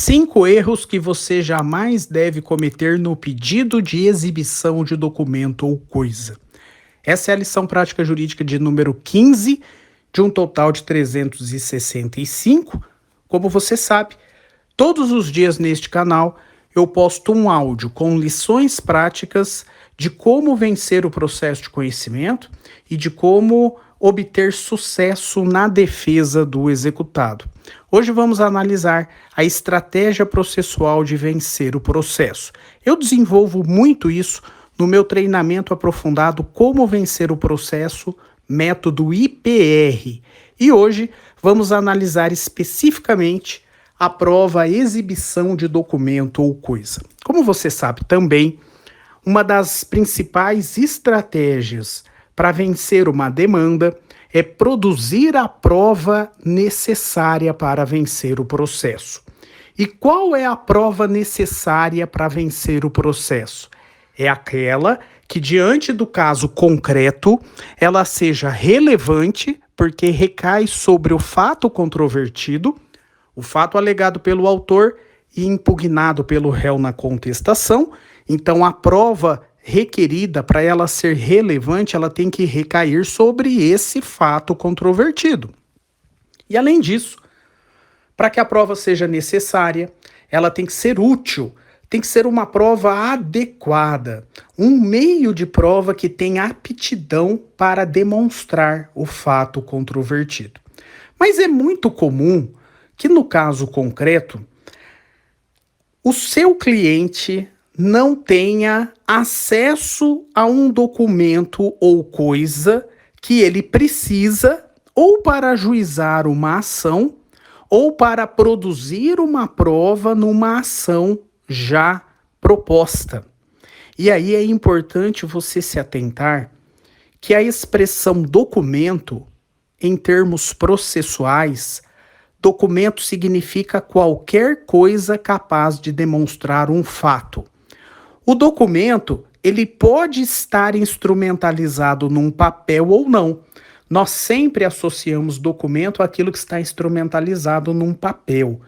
5 erros que você jamais deve cometer no pedido de exibição de documento ou coisa. Essa é a lição prática jurídica de número 15, de um total de 365. Como você sabe, todos os dias neste canal eu posto um áudio com lições práticas de como vencer o processo de conhecimento e de como obter sucesso na defesa do executado. Hoje vamos analisar a estratégia processual de vencer o processo. Eu desenvolvo muito isso no meu treinamento aprofundado Como Vencer o Processo, método IPR. E hoje vamos analisar especificamente a prova exibição de documento ou coisa. Como você sabe também, uma das principais estratégias para vencer uma demanda é produzir a prova necessária para vencer o processo. E qual é a prova necessária para vencer o processo? É aquela que, diante do caso concreto, ela seja relevante, porque recai sobre o fato controvertido, o fato alegado pelo autor e impugnado pelo réu na contestação. Então, a prova requerida, para ela ser relevante, ela tem que recair sobre esse fato controvertido. E além disso, para que a prova seja necessária, ela tem que ser útil, tem que ser uma prova adequada, um meio de prova que tenha aptidão para demonstrar o fato controvertido. Mas é muito comum que, no caso concreto, o seu cliente não tenha acesso a um documento ou coisa que ele precisa ou para ajuizar uma ação ou para produzir uma prova numa ação já proposta. E aí é importante você se atentar que a expressão documento, em termos processuais, documento significa qualquer coisa capaz de demonstrar um fato. O documento, ele pode estar instrumentalizado num papel ou não. Nós sempre associamos documento àquilo que está instrumentalizado num papel.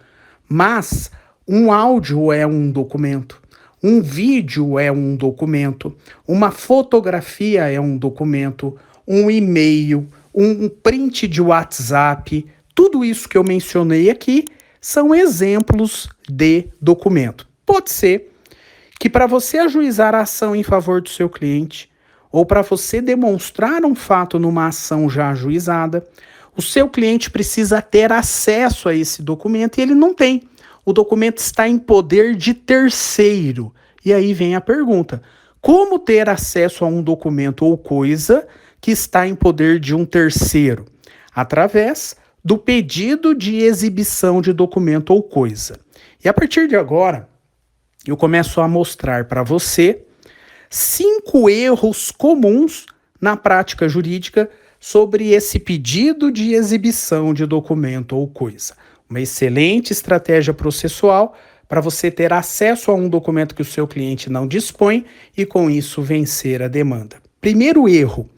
Mas um áudio é um documento, um vídeo é um documento, uma fotografia é um documento, um e-mail, um print de WhatsApp, tudo isso que eu mencionei aqui são exemplos de documento. Pode ser que para você ajuizar a ação em favor do seu cliente, ou para você demonstrar um fato numa ação já ajuizada, o seu cliente precisa ter acesso a esse documento e ele não tem. O documento está em poder de terceiro. E aí vem a pergunta: como ter acesso a um documento ou coisa que está em poder de um terceiro? Através do pedido de exibição de documento ou coisa. E a partir de agora, eu começo a mostrar para você 5 erros comuns na prática jurídica sobre esse pedido de exibição de documento ou coisa. Uma excelente estratégia processual para você ter acesso a um documento que o seu cliente não dispõe e, com isso, vencer a demanda. Primeiro erro.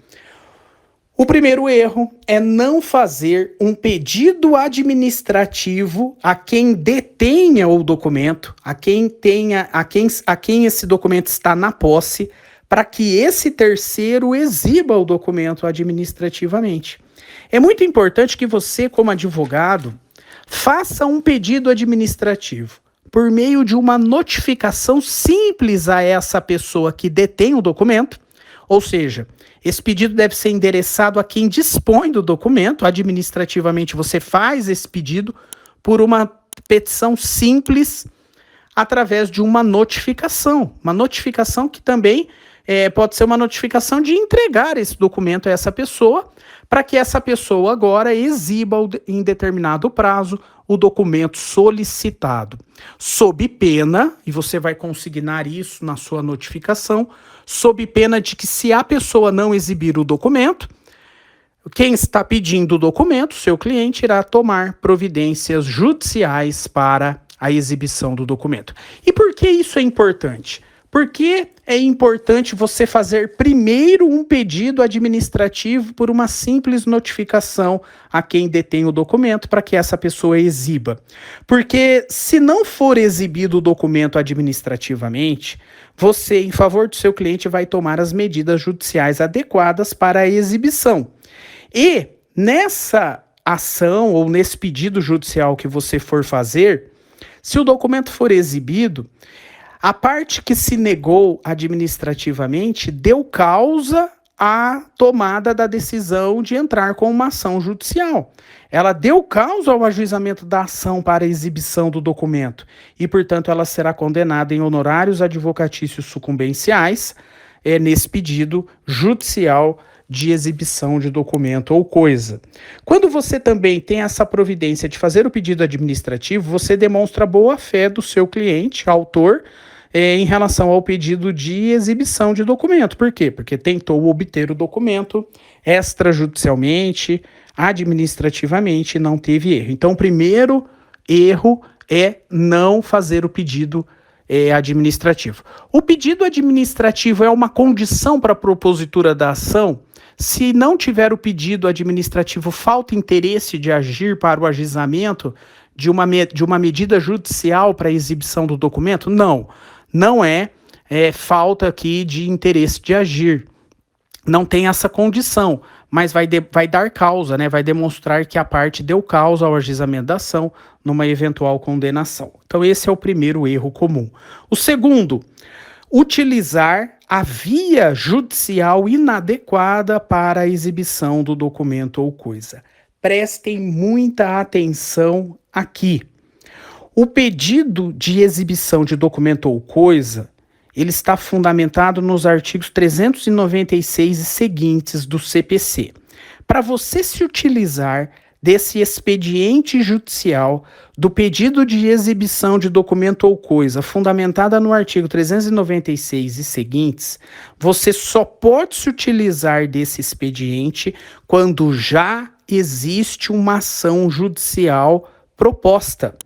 O primeiro erro é não fazer um pedido administrativo a quem detenha o documento, a quem esse documento está na posse, para que esse terceiro exiba o documento administrativamente. É muito importante que você, como advogado, faça um pedido administrativo por meio de uma notificação simples a essa pessoa que detém o documento, ou seja, esse pedido deve ser endereçado a quem dispõe do documento. Administrativamente, você faz esse pedido por uma petição simples através de uma notificação. Uma notificação que também pode ser uma notificação de entregar esse documento a essa pessoa, para que essa pessoa agora exiba em determinado prazo o documento solicitado. Sob pena, e você vai consignar isso na sua notificação, sob pena de que, se a pessoa não exibir o documento, quem está pedindo o documento, seu cliente, irá tomar providências judiciais para a exibição do documento. E por que isso é importante? Por que é importante você fazer primeiro um pedido administrativo por uma simples notificação a quem detém o documento para que essa pessoa exiba? Porque se não for exibido o documento administrativamente, você, em favor do seu cliente, vai tomar as medidas judiciais adequadas para a exibição. E nessa ação ou nesse pedido judicial que você for fazer, se o documento for exibido, a parte que se negou administrativamente deu causa à tomada da decisão de entrar com uma ação judicial. Ela deu causa ao ajuizamento da ação para a exibição do documento e, portanto, ela será condenada em honorários advocatícios sucumbenciais nesse pedido judicial de exibição de documento ou coisa. Quando você também tem essa providência de fazer o pedido administrativo, você demonstra boa-fé do seu cliente, autor, em relação ao pedido de exibição de documento. Por quê? Porque tentou obter o documento extrajudicialmente, administrativamente, e não teve erro. Então, o primeiro erro é não fazer o pedido administrativo. O pedido administrativo é uma condição para a propositura da ação? Se não tiver o pedido administrativo, falta interesse de agir para o ajuizamento de uma medida judicial para a exibição do documento? Não. Não é falta aqui de interesse de agir. Não tem essa condição, mas vai dar causa, né? Vai demonstrar que a parte deu causa ao ajuizamento da ação numa eventual condenação. Então, esse é o primeiro erro comum. O segundo, utilizar a via judicial inadequada para a exibição do documento ou coisa. Prestem muita atenção aqui. O pedido de exibição de documento ou coisa, ele está fundamentado nos artigos 396 e seguintes do CPC. Para você se utilizar desse expediente judicial do pedido de exibição de documento ou coisa fundamentada no artigo 396 e seguintes, você só pode se utilizar desse expediente quando já existe uma ação judicial proposta.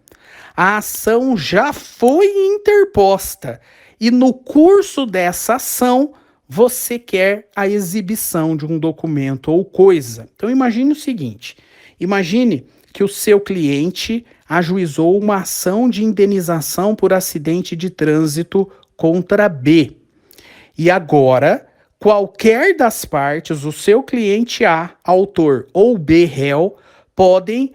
A ação já foi interposta e no curso dessa ação você quer a exibição de um documento ou coisa. Então imagine o seguinte, imagine que o seu cliente ajuizou uma ação de indenização por acidente de trânsito contra B. E agora, qualquer das partes, o seu cliente A, autor, ou B, réu, podem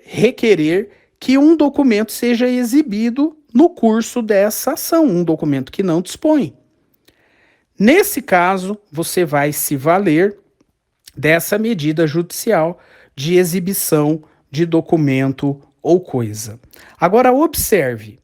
requerer que um documento seja exibido no curso dessa ação, um documento que não dispõe. Nesse caso, você vai se valer dessa medida judicial de exibição de documento ou coisa. Agora, observe,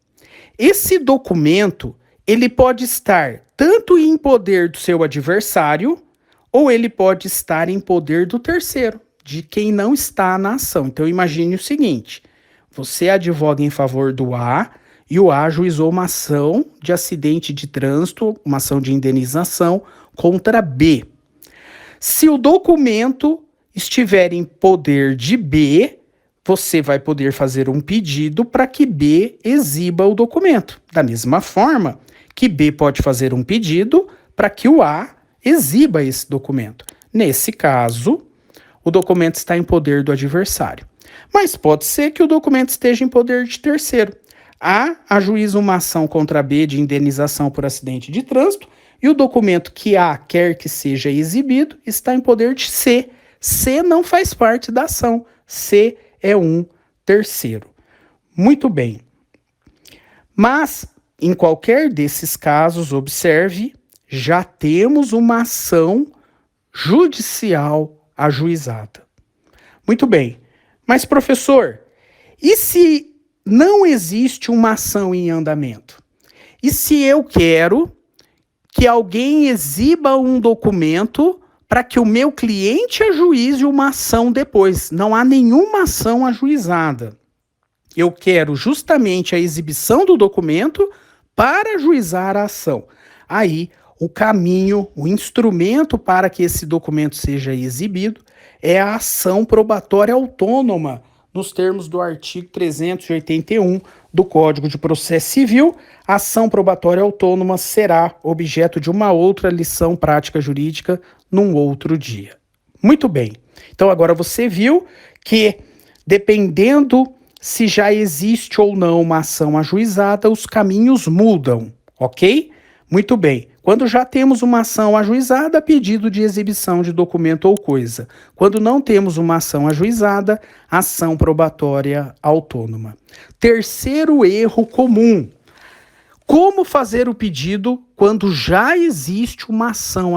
esse documento, ele pode estar tanto em poder do seu adversário, ou ele pode estar em poder do terceiro, de quem não está na ação. Então, imagine o seguinte, você advoga em favor do A e o A ajuizou uma ação de acidente de trânsito, uma ação de indenização contra B. Se o documento estiver em poder de B, você vai poder fazer um pedido para que B exiba o documento. Da mesma forma que B pode fazer um pedido para que o A exiba esse documento. Nesse caso, o documento está em poder do adversário. Mas pode ser que o documento esteja em poder de terceiro. A ajuiza uma ação contra B de indenização por acidente de trânsito e o documento que A quer que seja exibido está em poder de C. C não faz parte da ação. C é um terceiro. Muito bem. Mas, em qualquer desses casos, observe, já temos uma ação judicial ajuizada. Muito bem. Mas, professor, e se não existe uma ação em andamento? E se eu quero que alguém exiba um documento para que o meu cliente ajuize uma ação depois? Não há nenhuma ação ajuizada. Eu quero justamente a exibição do documento para ajuizar a ação. Aí, o caminho, o instrumento para que esse documento seja exibido é a ação probatória autônoma nos termos do artigo 381 do Código de Processo Civil, a ação probatória autônoma será objeto de uma outra lição prática jurídica num outro dia. Muito bem. Então agora você viu que, dependendo se já existe ou não uma ação ajuizada, os caminhos mudam, ok? Muito bem. Quando já temos uma ação ajuizada, pedido de exibição de documento ou coisa. Quando não temos uma ação ajuizada, ação probatória autônoma. Terceiro erro comum. Como fazer o pedido quando já existe uma ação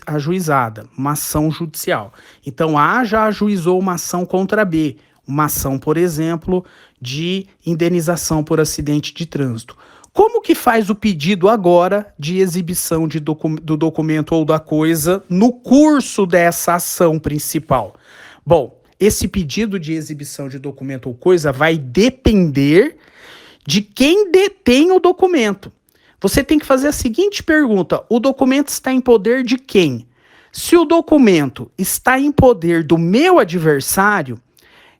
ajuizada, uma ação judicial? Então, A já ajuizou uma ação contra B, uma ação, por exemplo, de indenização por acidente de trânsito. Como que faz o pedido agora de exibição do documento ou da coisa no curso dessa ação principal? Bom, esse pedido de exibição de documento ou coisa vai depender de quem detém o documento. Você tem que fazer a seguinte pergunta: o documento está em poder de quem? Se o documento está em poder do meu adversário,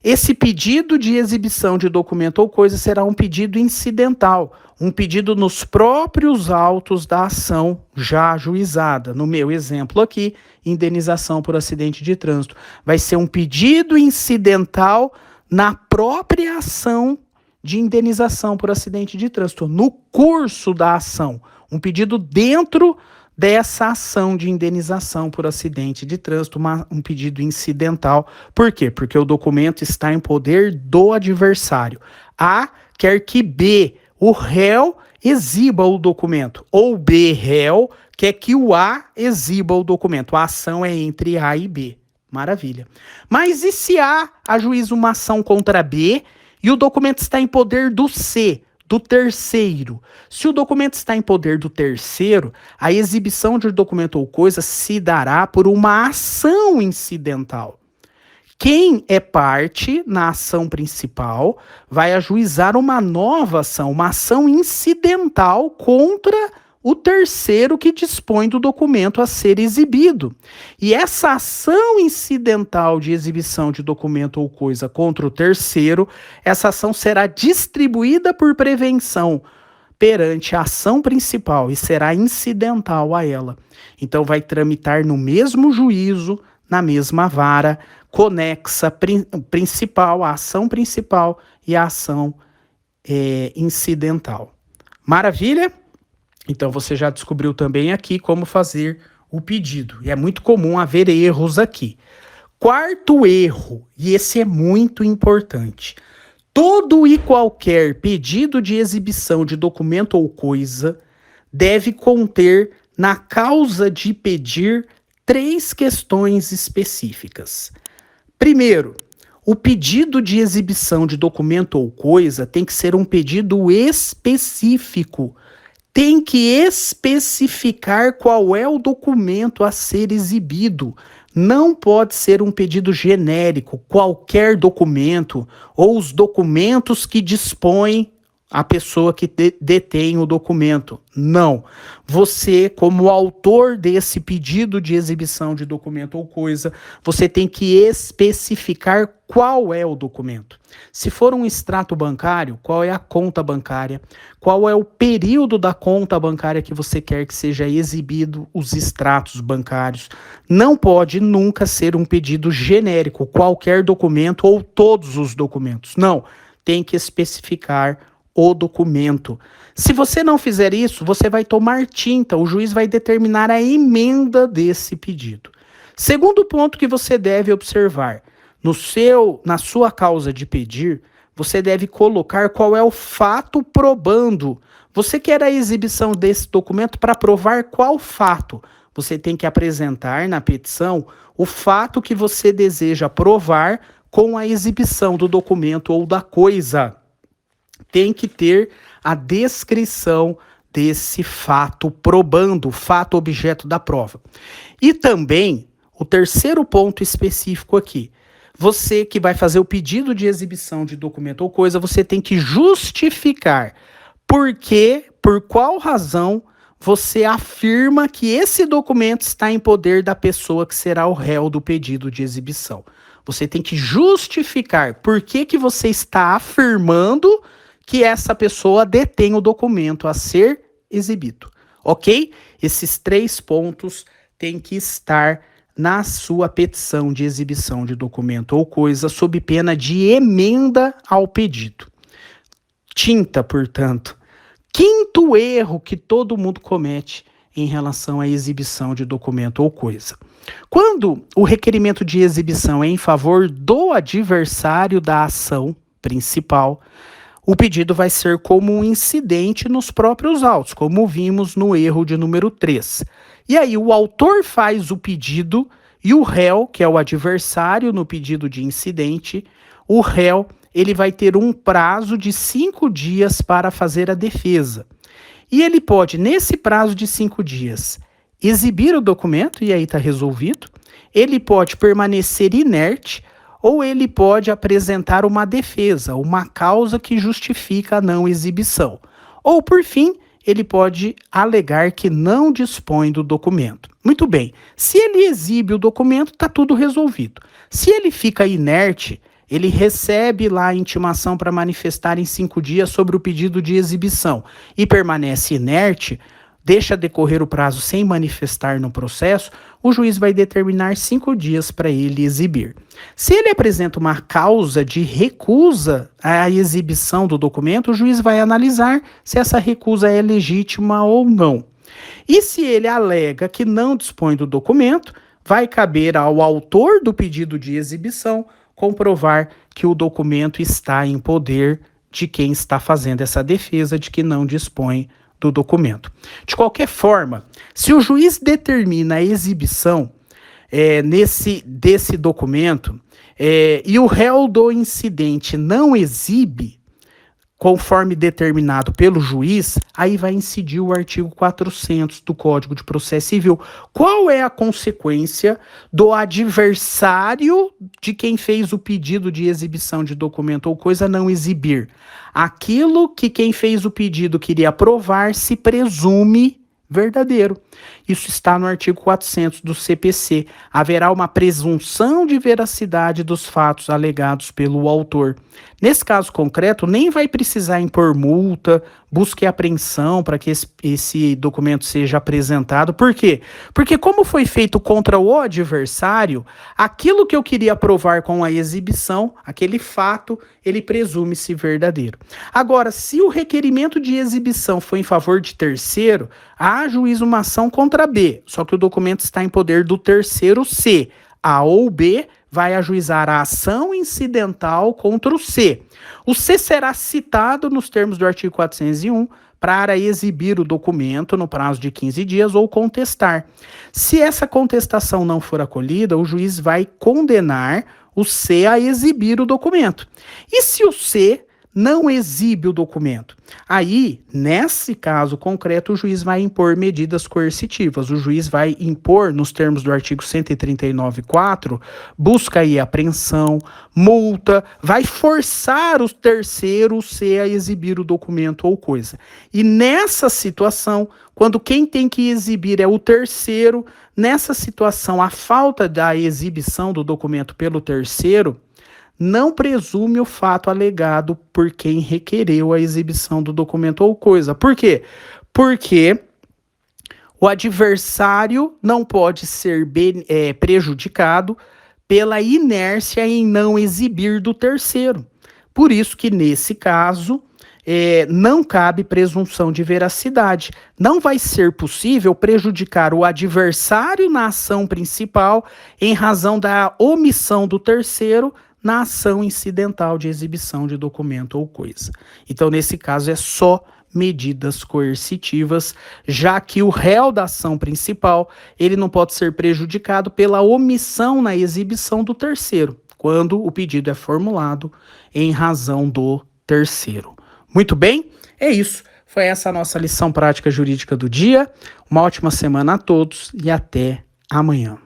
esse pedido de exibição de documento ou coisa será um pedido incidental, um pedido nos próprios autos da ação já ajuizada. No meu exemplo aqui, indenização por acidente de trânsito. Vai ser um pedido incidental na própria ação de indenização por acidente de trânsito, no curso da ação. Um pedido dentro dessa ação de indenização por acidente de trânsito, um pedido incidental. Por quê? Porque o documento está em poder do adversário. A quer que B, o réu, exiba o documento, ou B, réu, quer que o A exiba o documento. A ação é entre A e B. Maravilha. Mas e se A ajuiza uma ação contra B e o documento está em poder do C, do terceiro? Se o documento está em poder do terceiro, a exibição de documento ou coisa se dará por uma ação incidental. Quem é parte na ação principal vai ajuizar uma nova ação, uma ação incidental contra o terceiro que dispõe do documento a ser exibido. E essa ação incidental de exibição de documento ou coisa contra o terceiro, essa ação será distribuída por prevenção perante a ação principal e será incidental a ela. Então vai tramitar no mesmo juízo, na mesma vara, conexa principal, a ação principal e a ação incidental. Maravilha? Então você já descobriu também aqui como fazer o pedido. E é muito comum haver erros aqui. Quarto erro, e esse é muito importante. Todo e qualquer pedido de exibição de documento ou coisa deve conter, na causa de pedir, 3 questões específicas. Primeiro, o pedido de exibição de documento ou coisa tem que ser um pedido específico. Tem que especificar qual é o documento a ser exibido. Não pode ser um pedido genérico, qualquer documento, ou os documentos que dispõem a pessoa que detém o documento. Não. Você, como autor desse pedido de exibição de documento ou coisa, você tem que especificar qual é o documento. Se for um extrato bancário, qual é a conta bancária? Qual é o período da conta bancária que você quer que seja exibido os extratos bancários? Não pode nunca ser um pedido genérico, qualquer documento ou todos os documentos. Não. Tem que especificar o documento. Se você não fizer isso, você vai tomar tinta, o juiz vai determinar a emenda desse pedido. Segundo ponto que você deve observar, na sua causa de pedir, você deve colocar qual é o fato probando. Você quer a exibição desse documento para provar qual fato? Você tem que apresentar na petição o fato que você deseja provar com a exibição do documento ou da coisa. Tem que ter a descrição desse fato probando, fato objeto da prova. E também, o terceiro ponto específico aqui, você que vai fazer o pedido de exibição de documento ou coisa, você tem que justificar por qual razão você afirma que esse documento está em poder da pessoa que será o réu do pedido de exibição. Você tem que justificar por que você está afirmando que essa pessoa detém o documento a ser exibido, ok? Esses 3 pontos têm que estar na sua petição de exibição de documento ou coisa, sob pena de emenda ao pedido. Tinta, portanto. Quinto erro que todo mundo comete em relação à exibição de documento ou coisa. Quando o requerimento de exibição é em favor do adversário da ação principal, o pedido vai ser como um incidente nos próprios autos, como vimos no erro de número 3. E aí o autor faz o pedido e o réu, que é o adversário no pedido de incidente, o réu, ele vai ter um prazo de 5 dias para fazer a defesa. E ele pode, nesse prazo de 5 dias, exibir o documento, e aí está resolvido. Ele pode permanecer inerte, ou ele pode apresentar uma defesa, uma causa que justifica a não exibição. Ou, por fim, ele pode alegar que não dispõe do documento. Muito bem, se ele exibe o documento, está tudo resolvido. Se ele fica inerte, ele recebe lá a intimação para manifestar em 5 dias sobre o pedido de exibição e permanece inerte, deixa decorrer o prazo sem manifestar no processo, o juiz vai determinar 5 dias para ele exibir. Se ele apresenta uma causa de recusa à exibição do documento, o juiz vai analisar se essa recusa é legítima ou não. E se ele alega que não dispõe do documento, vai caber ao autor do pedido de exibição comprovar que o documento está em poder de quem está fazendo essa defesa de que não dispõe do documento. De qualquer forma, se o juiz determina a exibição desse documento e o réu do incidente não exibe, conforme determinado pelo juiz, aí vai incidir o artigo 400 do Código de Processo Civil. Qual é a consequência do adversário de quem fez o pedido de exibição de documento ou coisa não exibir? Aquilo que quem fez o pedido queria provar se presume verdadeiro. Isso está no artigo 400 do CPC. Haverá uma presunção de veracidade dos fatos alegados pelo autor. Nesse caso concreto, nem vai precisar impor multa, busca e apreensão para que esse documento seja apresentado. Por quê? Porque como foi feito contra o adversário, aquilo que eu queria provar com a exibição, aquele fato, ele presume-se verdadeiro. Agora, se o requerimento de exibição foi em favor de terceiro, há juízo uma ação contra B, só que o documento está em poder do terceiro C. A ou B vai ajuizar a ação incidental contra o C. O C será citado nos termos do artigo 401 para exibir o documento no prazo de 15 dias ou contestar. Se essa contestação não for acolhida, o juiz vai condenar o C a exibir o documento. E se o C não exibe o documento? Aí, nesse caso concreto, o juiz vai impor medidas coercitivas. O juiz vai impor, nos termos do artigo 139.4, busca e apreensão, multa, vai forçar o terceiro C a exibir o documento ou coisa. E nessa situação, quando quem tem que exibir é o terceiro, nessa situação, a falta da exibição do documento pelo terceiro não presume o fato alegado por quem requereu a exibição do documento ou coisa. Por quê? Porque o adversário não pode ser prejudicado pela inércia em não exibir do terceiro. Por isso que, nesse caso, não cabe presunção de veracidade. Não vai ser possível prejudicar o adversário na ação principal em razão da omissão do terceiro na ação incidental de exibição de documento ou coisa. Então, nesse caso, é só medidas coercitivas, já que o réu da ação principal, ele não pode ser prejudicado pela omissão na exibição do terceiro, quando o pedido é formulado em razão do terceiro. Muito bem, é isso. Foi essa a nossa lição prática jurídica do dia. Uma ótima semana a todos e até amanhã.